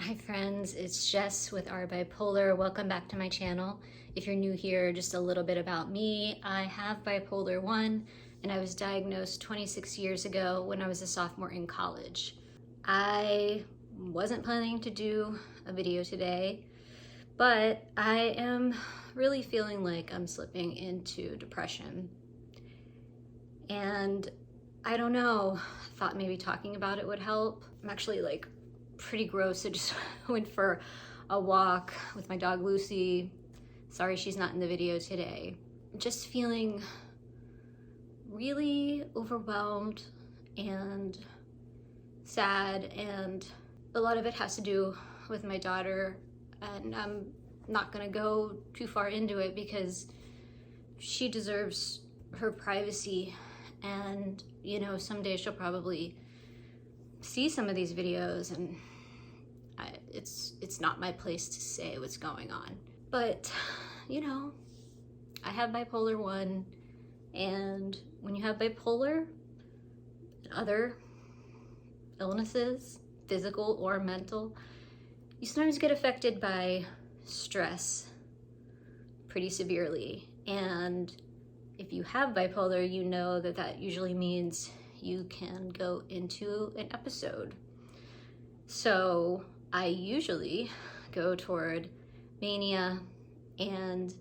Hi friends, it's Jess with Our Bipolar. Welcome back to my channel. If you're new here, just a little bit about me. I have bipolar 1 and I was diagnosed 26 years ago when I was a sophomore in college. I wasn't planning to do a video today, but I am really feeling like I'm slipping into depression. And I don't know, I thought maybe talking about it would help. I'm actually pretty gross. I just went for a walk with my dog Lucy. Sorry she's not in the video today. Just feeling really overwhelmed and sad, and a lot of it has to do with my daughter, and I'm not gonna go too far into it because she deserves her privacy, and you know, someday she'll probably see some of these videos, and it's not my place to say what's going on. But you know, I have bipolar 1, and when you have bipolar and other illnesses, physical or mental, you sometimes get affected by stress pretty severely. And if you have bipolar, you know that that usually means you can go into an episode. So I usually go toward mania, and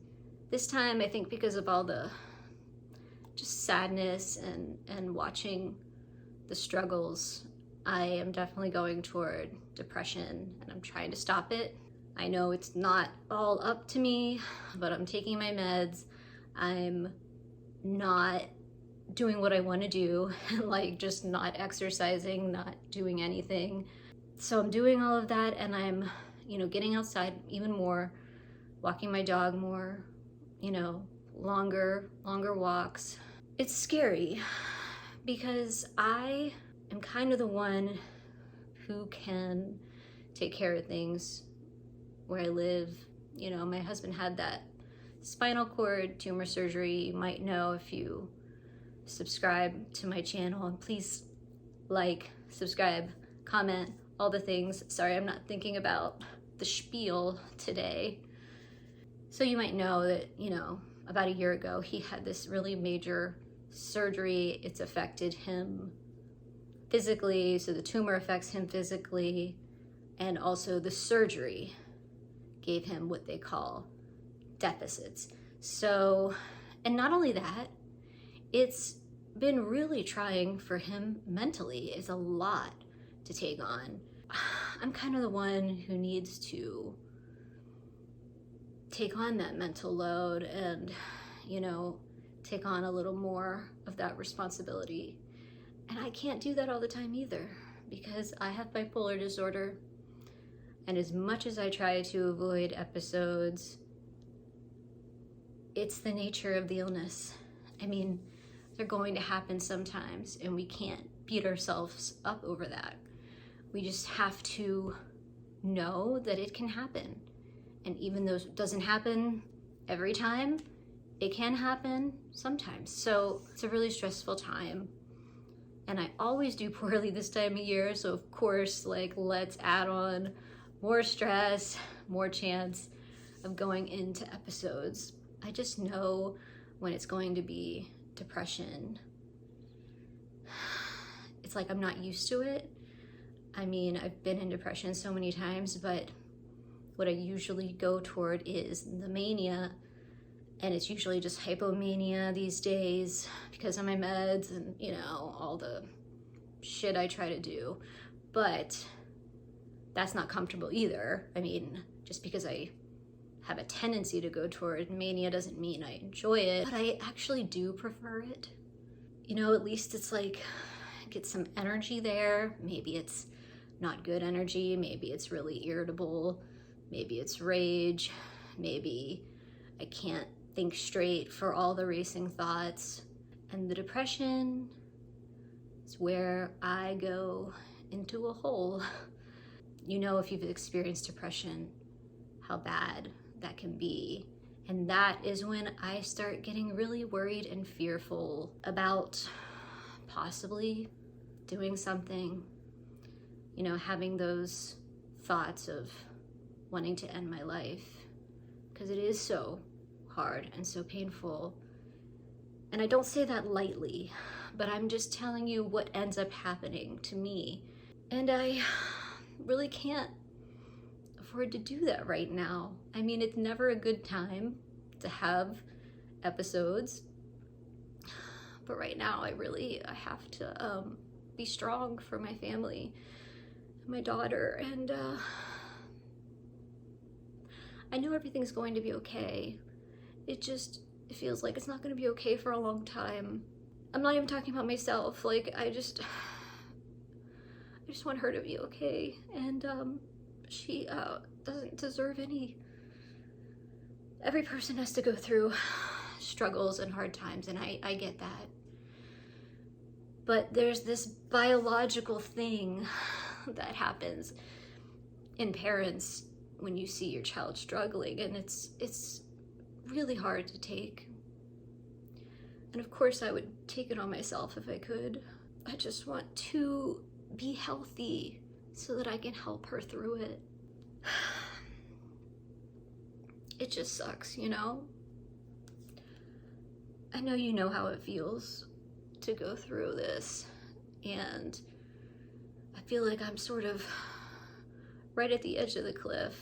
this time I think because of all the just sadness and watching the struggles, I am definitely going toward depression, and I'm trying to stop it. I know it's not all up to me, but I'm taking my meds. I'm not doing what I want to do, like just not exercising, not doing anything. So I'm doing all of that, and I'm, you know, getting outside even more, walking my dog more, you know, longer walks. It's scary because I am kind of the one who can take care of things where I live. You know, my husband had that spinal cord tumor surgery. You might know if you subscribe to my channel, and please like, subscribe, comment, all the things. Sorry, I'm not thinking about the spiel today. So you might know that, you know, about a year ago, he had this really major surgery. It's affected him physically, so the tumor affects him physically, and also the surgery gave him what they call deficits. So, and not only that, it's been really trying for him mentally. It's a lot to take on. I'm kind of the one who needs to take on that mental load and, you know, take on a little more of that responsibility. And I can't do that all the time either, because I have bipolar disorder. And as much as I try to avoid episodes, it's the nature of the illness. I mean, they're going to happen sometimes, and we can't beat ourselves up over that. We just have to know that it can happen. And even though it doesn't happen every time, it can happen sometimes. So it's a really stressful time. And I always do poorly this time of year. So of course, like, let's add on more stress, more chance of going into episodes. I just know when it's going to be depression. It's like I'm not used to it. I mean, I've been in depression so many times, but what I usually go toward is the mania, and it's usually just hypomania these days because of my meds and, you know, all the shit I try to do. But that's not comfortable either. I mean, just because I have a tendency to go toward mania doesn't mean I enjoy it, but I actually do prefer it. You know, at least it's like, get some energy there. Maybe it's not good energy, maybe it's really irritable, maybe it's rage, maybe I can't think straight for all the racing thoughts. And the depression is where I go into a hole. You know, if you've experienced depression, how bad that can be. And that is when I start getting really worried and fearful about possibly doing something, you know, having those thoughts of wanting to end my life, because it is so hard and so painful. And I don't say that lightly, but I'm just telling you what ends up happening to me. And I really can't afford to do that right now. I mean, it's never a good time to have episodes, but right now I have to be strong for my family, my daughter, and I know everything's going to be okay. It feels like it's not going to be okay for a long time. I'm not even talking about myself. Like, I just want her to be okay, and she doesn't deserve every person has to go through struggles and hard times, and I get that. But there's this biological thing that happens in parents when you see your child struggling, and it's really hard to take. And of course I would take it on myself if I could. I just want to be healthy so that I can help her through it. It just sucks, you know? I know you know how it feels to go through this, and I feel like I'm sort of right at the edge of the cliff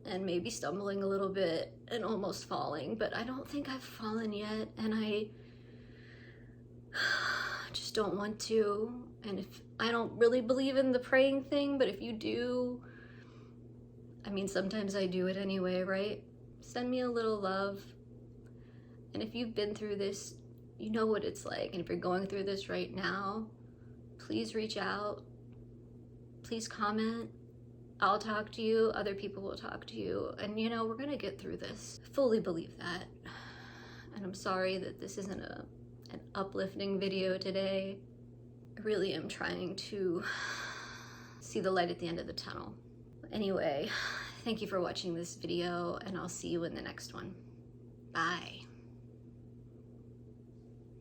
and maybe stumbling a little bit and almost falling, but I don't think I've fallen yet, and I just don't want to. And if I don't really believe in the praying thing, but if you do, I mean, sometimes I do it anyway, right? Send me a little love. And if you've been through this, you know what it's like. And if you're going through this right now, please reach out. Please comment. I'll talk to you. Other people will talk to you. And you know, we're gonna get through this. I fully believe that. And I'm sorry that this isn't an uplifting video today. I really am trying to see the light at the end of the tunnel. Anyway, thank you for watching this video, and I'll see you in the next one. Bye.